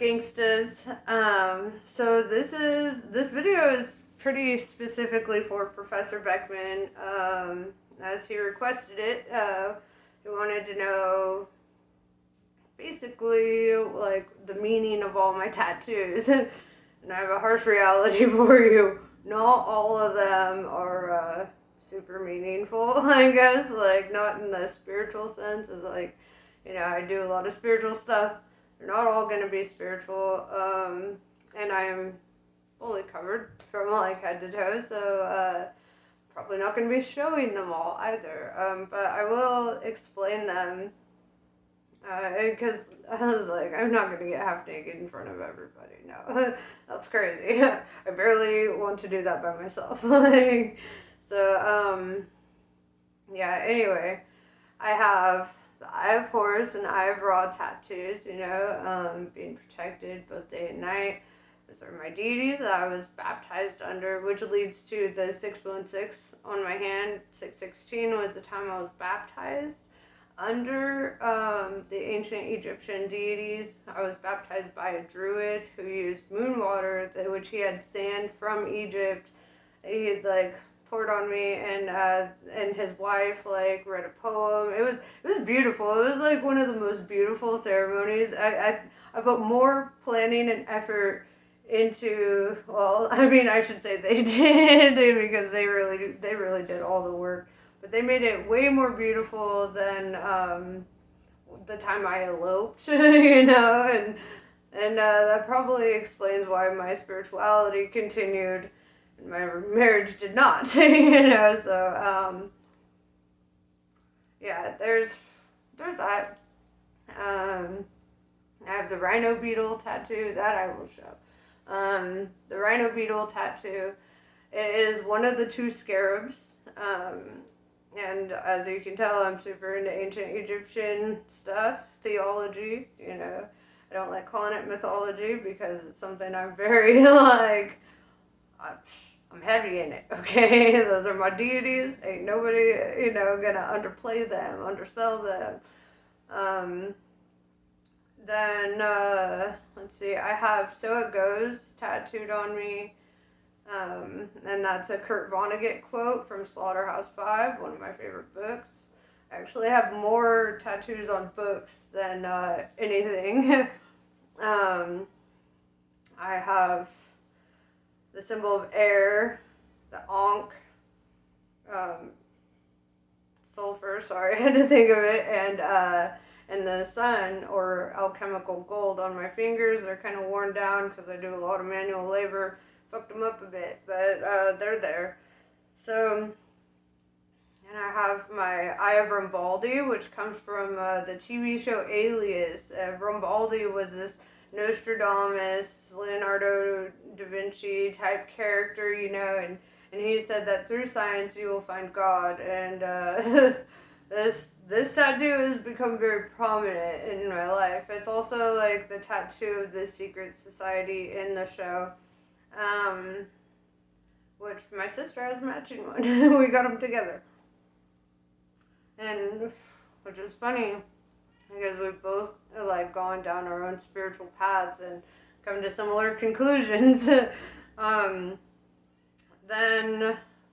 gangstas? So this video is pretty specifically for Professor Beckmann. As he requested it, he wanted to know basically like the meaning of all my tattoos. And I have a harsh reality for you. Not all of them are super meaningful, I guess. Like, not in the spiritual sense. It's like, I do a lot of spiritual stuff. They're not all going to be spiritual. And I am fully covered from like head to toe. So, probably not going to be showing them all either. But I will explain them. Because I was like, I'm not going to get half naked in front of everybody. No, that's crazy. I barely want to do that by myself. Yeah, anyway, I have the Eye of Horus and Eye of Ra tattoos, being protected both day and night. Those are my deities that I was baptized under, which leads to the 616 on my hand. 616 was the time I was baptized under the ancient Egyptian deities. I was baptized by a druid who used moon water, which he had sand from Egypt. He had poured on me, and his wife read a poem. It was beautiful. It was like one of the most beautiful ceremonies. I put more planning and effort into, well, I mean, I should say they did, because they really did all the work. But they made it way more beautiful than the time I eloped, and that probably explains why my spirituality continued and my marriage did not, so, yeah, there's that. I have the rhino beetle tattoo, that I will show. The rhino beetle tattoo, it is one of the two scarabs, and as you can tell, I'm super into ancient Egyptian stuff, theology, I don't like calling it mythology because it's something I'm very, I'm heavy in it, okay? Those are my deities. Ain't nobody, gonna underplay them, undersell them. Then, let's see, I have So It Goes tattooed on me. And that's a Kurt Vonnegut quote from Slaughterhouse-Five, one of my favorite books. I actually have more tattoos on books than anything. I have the symbol of air, the Ankh, sulfur, sorry, I had to think of it, and the sun, or alchemical gold, on my fingers. They're kind of worn down because I do a lot of manual labor. Fucked them up a bit, but they're there. So, and I have my Eye of Rambaldi, which comes from the TV show Alias. Rambaldi was this Nostradamus, Leonardo da Vinci type character, and he said that through science you will find God, and this tattoo has become very prominent in my life. It's also like the tattoo of the secret society in the show. Which my sister has a matching one. We got them together. And, which is funny, because we've both, gone down our own spiritual paths and come to similar conclusions. Then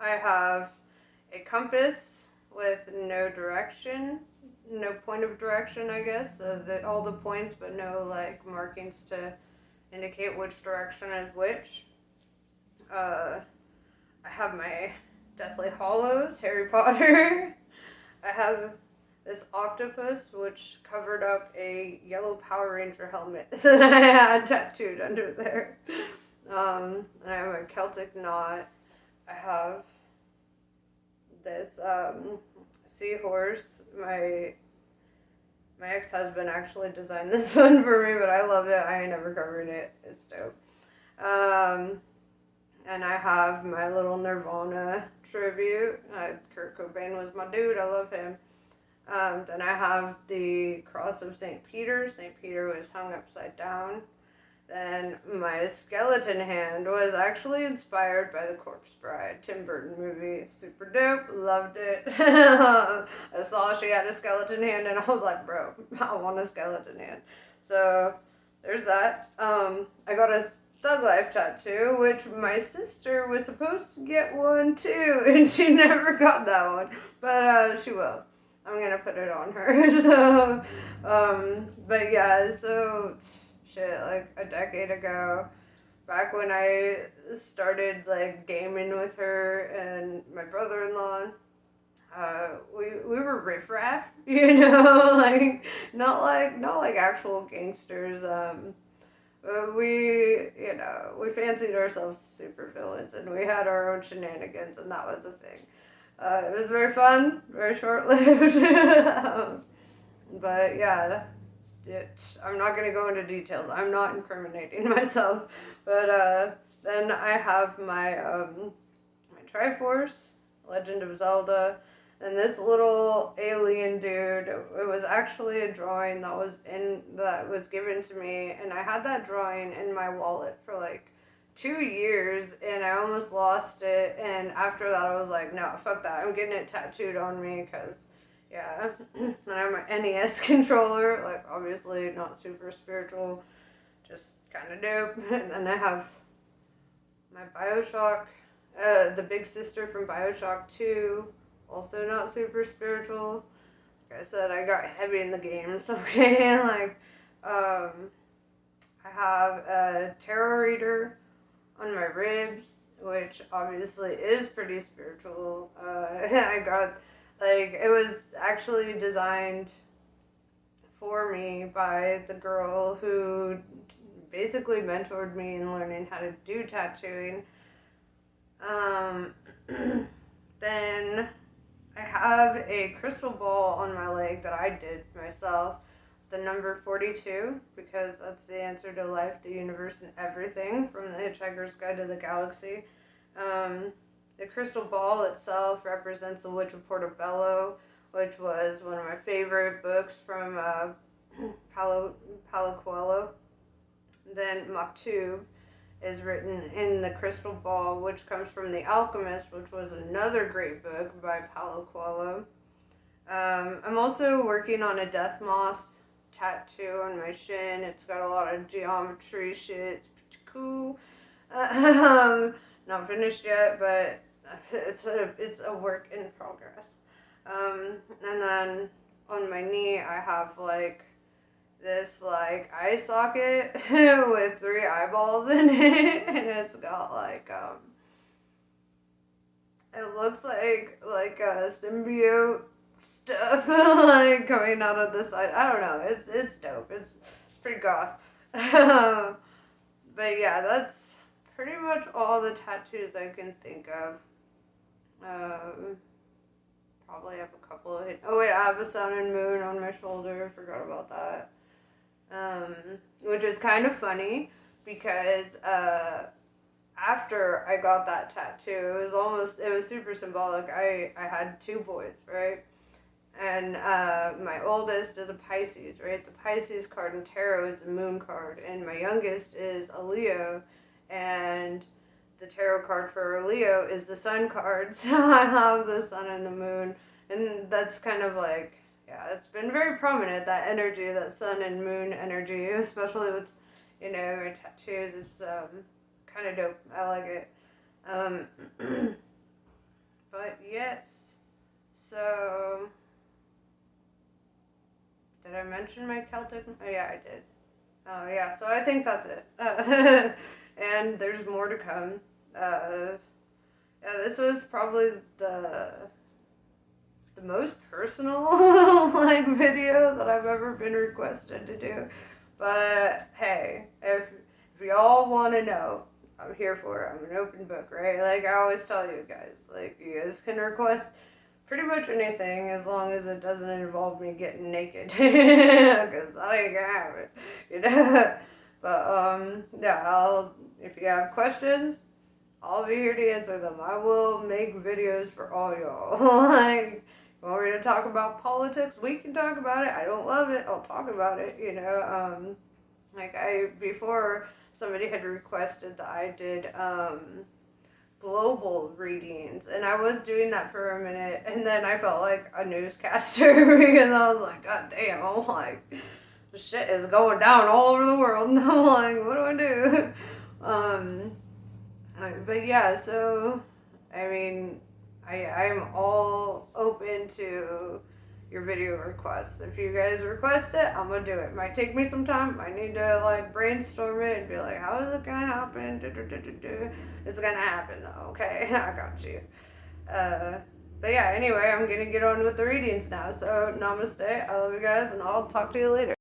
I have a compass with no direction, no point of direction, I guess. All the points, but no, markings to indicate which direction is which. I have my Deathly Hallows, Harry Potter. I have this octopus, which covered up a yellow Power Ranger helmet that I had tattooed under there. And I have a Celtic knot. I have this seahorse. My ex-husband actually designed this one for me, but I love it. I ain't never covered it. It's dope. And I have my little Nirvana tribute. Kurt Cobain was my dude. I love him. Then I have the cross of St. Peter. St. Peter was hung upside down. Then my skeleton hand was actually inspired by The Corpse Bride, Tim Burton movie. Super dope. Loved it. I saw she had a skeleton hand and I was like, bro, I want a skeleton hand. So there's that. I got a Thug Life tattoo, which my sister was supposed to get one too, and she never got that one, but she will. I'm gonna put it on her. So, but yeah, so shit, like a decade ago, back when I started like gaming with her and my brother-in-law, we were riffraff, you know, like not like actual gangsters. We fancied ourselves super villains, and we had our own shenanigans, and that was the thing. It was very fun, very short-lived, but yeah, I'm not gonna go into details. I'm not incriminating myself, but then I have my Triforce, Legend of Zelda, and this little alien dude. It was actually a drawing that was given to me, and I had that drawing in my wallet for like 2 years, and I almost lost it. And after that, I was like, no, fuck that. I'm getting it tattooed on me, because yeah. And I'm an NES controller, like obviously not super spiritual, just kind of dope. And then I have my Bioshock, the big sister from Bioshock 2, also not super spiritual. Like I said, I got heavy in the games, okay? Like, I have a tarot reader on my ribs, which obviously is pretty spiritual. I got, like, it was actually designed for me by the girl who basically mentored me in learning how to do tattooing. Um, then I have a crystal ball on my leg that I did myself, the number 42, because that's the answer to life, the universe, and everything from The Hitchhiker's Guide to the Galaxy. The crystal ball itself represents the Witch of Portobello, which was one of my favorite books from Paulo Coelho. Then Maktub is written in the crystal ball, which comes from The Alchemist, which was another great book by Paulo Coelho. I'm also working on a death moth tattoo on my shin. It's got a lot of geometry shit. It's pretty cool. Not finished yet, but it's a work in progress. And then on my knee, I have like this like eye socket with 3 eyeballs in it, and it's got like it looks like a symbiote stuff like coming out of the side. I don't know. It's dope. It's pretty goth. But yeah, that's pretty much all the tattoos I can think of. Probably have a couple of oh wait, I have a sun and moon on my shoulder. Forgot about that. Which is kind of funny because after I got that tattoo, it was super symbolic. I had 2 boys, right? And my oldest is a Pisces, right? The Pisces card in tarot is the moon card, and my youngest is a Leo, and the tarot card for a Leo is the sun card. So I have the sun and the moon, and that's kind of like, yeah, it's been very prominent, that energy, that sun and moon energy, especially with, my tattoos. It's kind of dope. I like it. But yes, so did I mention my Celtic? Oh yeah, I did. Oh yeah, so I think that's it. And there's more to come. Yeah, this was probably the most personal like video that I've ever been requested to do. But hey, if y'all want to know, I'm here for it. I'm an open book, right? Like I always tell you guys, like you guys can request pretty much anything as long as it doesn't involve me getting naked, because that ain't gonna happen, But yeah, if you have questions, I'll be here to answer them. I will make videos for all y'all. Like, you want me to talk about politics? We can talk about it. I don't love it. I'll talk about it. Before somebody had requested that I did global readings, and I was doing that for a minute, and then I felt like a newscaster because I was like, God damn, I'm like, shit is going down all over the world. And I'm like, what do I do? Um, but yeah, so I mean, I'm all open to your video requests. If you guys request it, I'm gonna do it. Might take me some time. I need to like brainstorm it and be like, how is it gonna happen? It's gonna happen though. Okay, I got you. Uh, but yeah, anyway, I'm gonna get on with the readings now. So namaste. I love you guys, and I'll talk to you later.